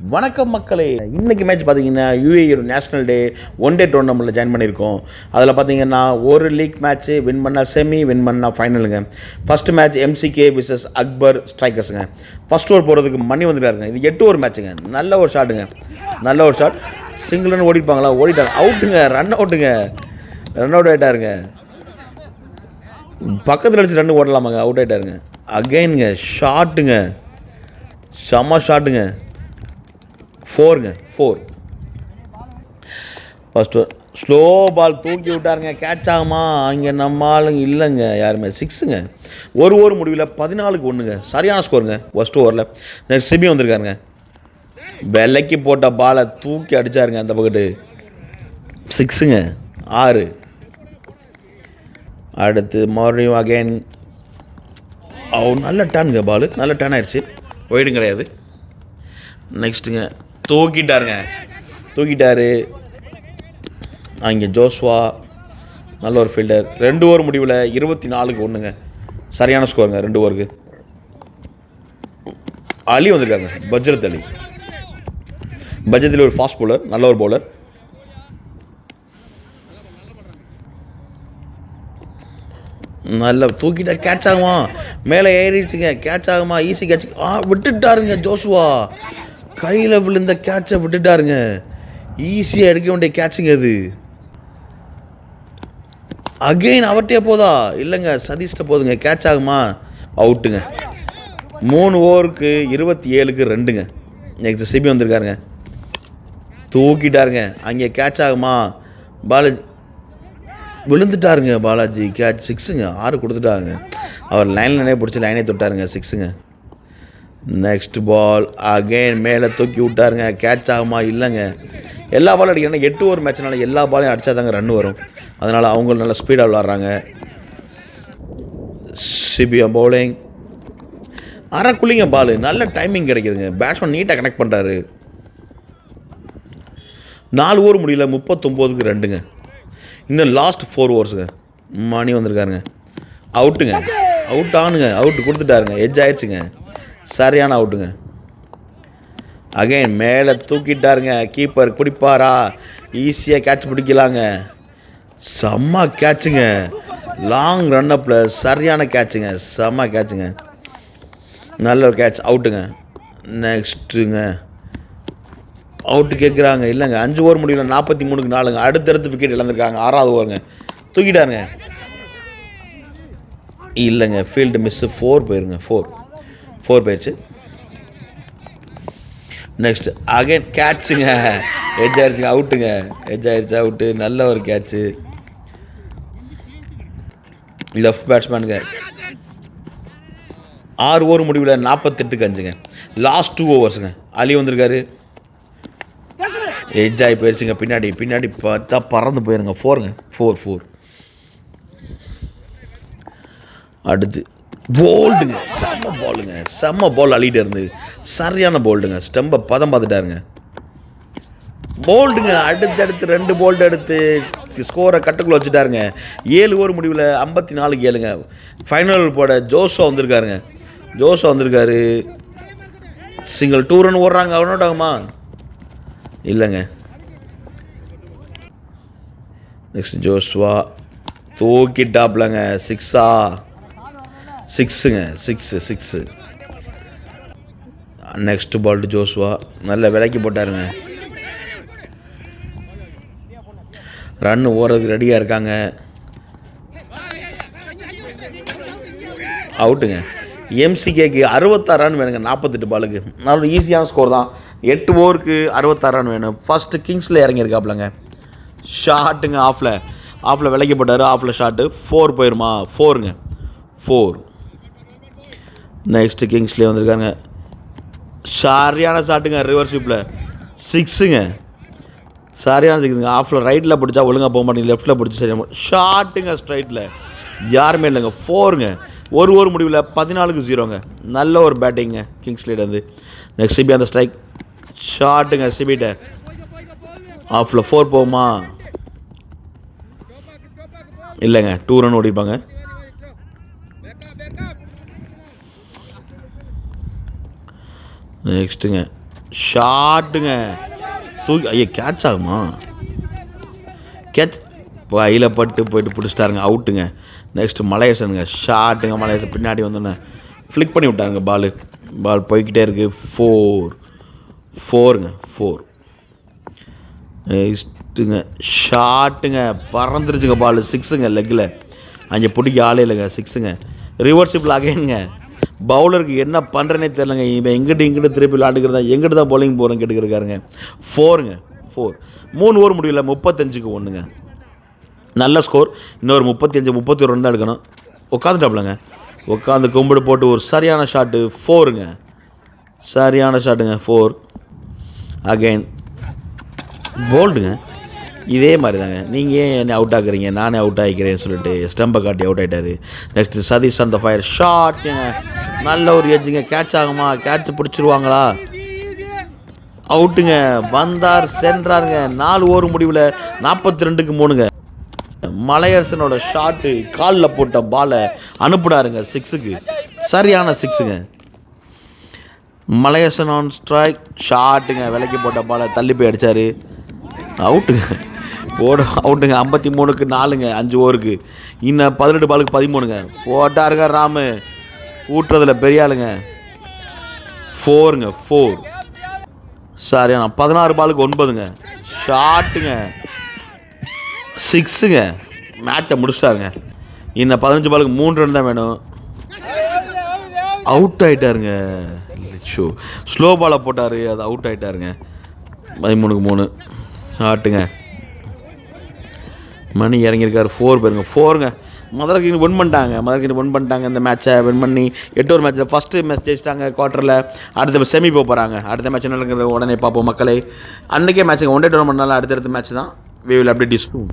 வணக்கம் மக்களே. இன்றைக்கி மேட்ச் பார்த்தீங்கன்னா UAE national day one day டோர்னமெண்ட்டில் ஜாயின் பண்ணியிருக்கோம். அதில் பார்த்தீங்கன்னா ஒரு லீக் மேட்ச்சு வின் பண்ணால் செமி, வின் பண்ணால் ஃபைனலுங்க. First match MCK versus Akbar ஸ்ட்ரைக்கர்ஸுங்க. ஃபஸ்ட் ஓவர் போகிறதுக்கு மணி வந்துட்டாருங்க. இது 8 ஓவர் மேட்ச்சுங்க. நல்ல ஒரு ஷாட்டுங்க, நல்ல ஒரு ஷாட். சிங்கிள் ரன் ஓடிப்பாங்களா, ஓடிட்டாங்க. அவுட்டுங்க, ரன் அவுட்டுங்க, ரன் அவுட் ஆகிட்டாருங்க. பக்கத்தில் அடிச்சு ரன் ஓடலாமாங்க, அவுட் ஆகிட்டாருங்க. அகெயினுங்க ஷாட்டுங்க, செம்ம ஷாட்டுங்க. 4ங்க 4. ஃபஸ்ட்டு ஸ்லோ பால் தூக்கி விட்டாருங்க. கேட்ச் ஆகுமா? அங்கே நம்ம ஆளுங்க இல்லைங்க யாருமே. 6ங்க. ஒரு ஓவர் முடிவில் 14க்கு 1ங்க. சரியான ஸ்கோருங்க ஃபஸ்ட் ஓவரில். நெக்ஸ்ட் சிபி வந்திருக்காருங்க. விலைக்கு போட்ட பாலை தூக்கி அடித்தாருங்க அந்த பக்கத்து. 6ங்க 6. அடுத்து மறுபடியும் அகெயின் நல்ல டேனுங்க, பால் நல்ல டேன் ஆயிடுச்சு, ஒயிடும் கிடையாது. நெக்ஸ்ட்டுங்க தூக்கிட்டாரு அங்கே ஜோஸ்வா. நல்ல ஒரு ஃபீல்டர். 2 ஓவர் முடிவில் 24க்கு 1ங்க. சரியான ஸ்கோருங்க 2 ஓவருக்கு. அலி வந்திருக்காங்க, பஜ்ரத் அலி. பஜ்ரத்தில் ஒரு ஃபாஸ்ட் பவுலர், நல்ல ஒரு பவுலர். நல்ல தூக்கிட்டா கேட்ச் ஆகுமா? மேலே ஏறிடுச்சுங்க, கேட்ச் ஆகுமா? Easy catch. விட்டுட்டாருங்க ஜோஸ்வா. கையில் விழுந்த கேட்சை விட்டுட்டாருங்க. ஈஸியாக எடுக்க வேண்டிய கேட்சுங்க அது. அகெயின் அவர்கிட்டே போதா? இல்லைங்க, சதீஷ்ட போதுங்க. கேட்ச் ஆகுமா? அவுட்டுங்க. 3 ஓவருக்கு 27க்கு 2ங்க. நெக்ஸ்ட் சிபி வந்திருக்காருங்க. தூக்கிட்டாருங்க. அங்கே கேட்ச் ஆகுமா? பாலாஜி விழுந்துட்டாருங்க. பாலாஜி கேட்ச். 6ங்க. 6 கொடுத்துட்டாங்க. அவர் லைன்லனே பிடிச்சி லைனே தொட்டாருங்க. 6ங்க. நெக்ஸ்ட் பால் அகெயின் மேலே தூக்கி விட்டாருங்க. கேட்ச் ஆகுமா? இல்லைங்க. எல்லா பாலும் அடிக்கிறேன்னா 8 ஓவர் மேட்ச்னால எல்லா பாலையும் அடித்தா தாங்க ரன் வரும். அதனால் அவங்களும் நல்லா ஸ்பீடாக விளாட்றாங்க. சிபியா பவுலிங் அரைக்குள்ளிங்க பால். நல்ல டைமிங் கிடைக்குதுங்க. பேட்ஸ்மேன் நீட்டாக கனெக்ட் பண்ணுறாரு. 4 ஓவர் முடியல 39க்கு 2ங்க. இன்னும் லாஸ்ட் 4 ஓவர்ஸுங்க. மணி வந்திருக்காருங்க. அவுட்டுங்க, அவுட் ஆனுங்க. அவுட்டு கொடுத்துட்டாருங்க. எட்ஜ் ஆயிடுச்சுங்க. சரியான அவுட்டுங்க. அகைன் மேலே தூக்கிட்டாருங்க. கீப்பர் பிடிப்பாரா? ஈஸியாக கேட்ச் பிடிக்கலாங்க. செம்ம கேட்சுங்க. லாங் ரன்னப்பில் சரியான கேட்சுங்க. செம்ம கேட்சுங்க. நல்ல ஒரு கேட்ச். அவுட்டுங்க. நெக்ஸ்ட்டுங்க அவுட்டு கேட்குறாங்க. இல்லைங்க, 5 ஓவர் முடியல 43க்கு 4ங்க. அடுத்தடுத்து விக்கெட் இழந்திருக்காங்க. 6வது ஓவருங்க. தூக்கிட்டாருங்க. இல்லைங்க, ஃபீல்டு மிஸ்ஸு. 4 போயிருங்க. 4 போயிடுச்சு. Next again கேட்சுங்க. எட்ஜ் ஆயிடுச்சுங்க. அவுட்டுங்க. எட்ஜ் ஆயிடுச்சு. அவுட்டு. நல்ல ஒரு கேட்சு. லெஃப்ட் பேட்ஸ்மேனுங்க. 6 ஓவர் முடிவில் 48க்கு 5ங்க. லாஸ்ட் 2 ஓவர்ஸுங்க. அலி வந்திருக்காரு. எட்ஜ் ஆகி போயிடுச்சுங்க. பின்னாடி பார்த்தா பறந்து போயிருங்க. 4ங்க. 4. அடுத்து போல்டுங்க. செம்ம பால் அள்ளிட்டு இருந்து. சரியான போல்டுங்க. ஸ்டம்பை பதம் பார்த்துட்டாருங்க. போல்டுங்க. அடுத்தடுத்து 2 போல்டு எடுத்து ஸ்கோரை கட்டுக்குள்ளே வச்சுட்டாருங்க. 7 ஓவர் முடிவில் 54க்கு 7ங்க. ஃபைனல் போட ஜோஸ்வா வந்திருக்காரு. சிங்கிள் 2 ரன் ஓடுறாங்க. அவுட் ஆகுமா? இல்லைங்க. நெக்ஸ்ட் ஜோஸ்வா தூக்கிட்டாப்லங்க. 6ங்க. 6. நெக்ஸ்ட் பால் ஜோஸ்வா நல்ல விலைக்கு போட்டாருங்க. ரன் ஓடுறதுக்கு ரெடியாக இருக்காங்க. அவுட்டுங்க. எம்சிகேக்கு 66 ரன் வேணுங்க 48 பாலுக்கு. நல்ல ஈஸியான ஸ்கோர் தான். 8 ஓவருக்கு 66 ரன் வேணும். ஃபஸ்ட்டு கிங்ஸில் இறங்கியிருக்காப்லங்க. ஷாட்டுங்க. ஆஃபில் விலைக்கு போட்டார். ஆஃபில் ஷாட்டு. 4 போயிருமா? 4ங்க. 4. நெக்ஸ்ட்டு கிங்ஸ்லேயே வந்திருக்காங்க. சரியான ஷாட்டுங்க. ரிவர்ஷிப்பில் 6ங்க. சரியான 6ங்க. ஆஃபில் ரைட்டில் பிடிச்சா ஒழுங்காக போக மாட்டேங்குது. லெஃப்ட்டில் பிடிச்சி சரியாக ஷாட்டுங்க. ஸ்ட்ரைட்டில் யாருமே இல்லைங்க. 4ங்க. 1 ஓவர் முடிவில் 14க்கு 0ங்க. நல்ல ஒரு பேட்டிங்க கிங்ஸ்லேட் வந்து. நெக்ஸ்ட் சிபி அந்த ஸ்ட்ரைக் ஷாட்டுங்க. சிபிட்ட ஆஃபில் 4 போகுமா? இல்லைங்க, 2 ரன் ஓடிப்பாங்க. நெக்ஸ்ட்டுங்க ஷாட்டுங்க. தூக்கி ஐயா கேட்ச் ஆகுமா? கேட்ச் வயலில் பட்டு போயிட்டு பிடிச்சிட்டாருங்க. அவுட்டுங்க. நெக்ஸ்ட்டு மலையேசனுங்க. ஷாட்டுங்க. மலையேசன் பின்னாடி வந்தோன்னே ஃப்ளிக் பண்ணி விட்டாருங்க. பால் போய்கிட்டே இருக்குது. 4ங்க 4. நெக்ஸ்ட்டுங்க ஷாட்டுங்க. பறந்துருச்சுங்க பால். 6ங்க லெக்கில். அங்கே பிடிக்க ஆளே இல்லைங்க. 6ங்க. ரிவர்சிபிள் அகைனுங்க. பவுலருக்கு என்ன பண்ணுறேனே தெரிலங்க. இவன் இங்கிட்டு திருப்பி விளாண்டுக்கிறதா எங்கிட்ட தான் பவுலிங் போகிறேன்னு கேட்டுக்கிருக்காருங்க. 4ங்க 4. 3 ஓவர் முடியல. 35க்கு 1ங்க. நல்ல ஸ்கோர். இன்னொரு 35 31 ரன் தான் எடுக்கணும். உட்காந்துட்டாப்லங்க. உட்காந்து கும்பிடு போட்டு ஒரு சரியான ஷாட்டு. 4ங்க. சரியான ஷாட்டுங்க. 4 அகைன் போல்டுங்க. இதே மாதிரி தாங்க. நீங்கள் ஏன் என்னை அவுட் ஆக்குறீங்க, நானே அவுட் ஆகிக்கிறேன்னு சொல்லிட்டு ஸ்டம்பை காட்டி அவுட் ஆகிட்டார். நெக்ஸ்ட்டு சதீஷ் அந்த ஃபயர் ஷாட்டுங்க. நல்ல ஒரு எட்ஜுங்க. கேட்ச் ஆகுமா? கேட்ச் பிடிச்சிருவாங்களா? அவுட்டுங்க. வந்தார் சென்றாருங்க. 4 ஓவர் முடிவில் 42க்கு 3ங்க. மலையரசனோட ஷாட்டு காலில் போட்ட பாலை அனுப்புனாருங்க 6க்கு. சரியான 6ங்க. மலையரசன் ஆன் ஸ்ட்ரைக். ஷாட்டுங்க. விலைக்கு போட்ட பாலை தள்ளி போய் அடித்தார். அவுட்டுங்க. அவுட்டுங்க. 53க்கு 4ங்க. 5 ஓவருக்கு. இன்னும் 18 பாலுக்கு 13ங்க. போட்டாருங்க ராமு. ஊட்டுறதுல பெரிய ஆளுங்க. 4ங்க 4. சரியான 16 பாலுக்கு 9ங்க. ஷாட்டுங்க. 6ங்க. மேட்சை முடிச்சிட்டாருங்க. இன்னும் 15 பாலுக்கு 3 ரன் தான் வேணும். அவுட் ஆகிட்டாருங்க. ஸ்லோ பாலை போட்டார். அது அவுட் ஆகிட்டாருங்க. 13க்கு 3. ஷாட்டுங்க. மணி இறங்கியிருக்காரு. 4 பேருங்க. 4ங்க. மதுரைக்கு வின் பண்ணிட்டாங்க. இந்த மேட்சை வின் பண்ணி 8 ஓவர் மேட்ச்சில் ஃபஸ்ட்டு மேட்ச் ஜெயிச்சிட்டாங்க குவார்ட்டரில். அடுத்த செமி போகிறாங்க. அடுத்த மேட்ச் நடக்கிறது உடனே பார்ப்போம் மக்களை. அன்றைக்கே மேட்ச்சுங்க. 1 டே டோர்னமெண்ட்னால அடுத்தடுத்த மேட்ச் தான். we will update you soon.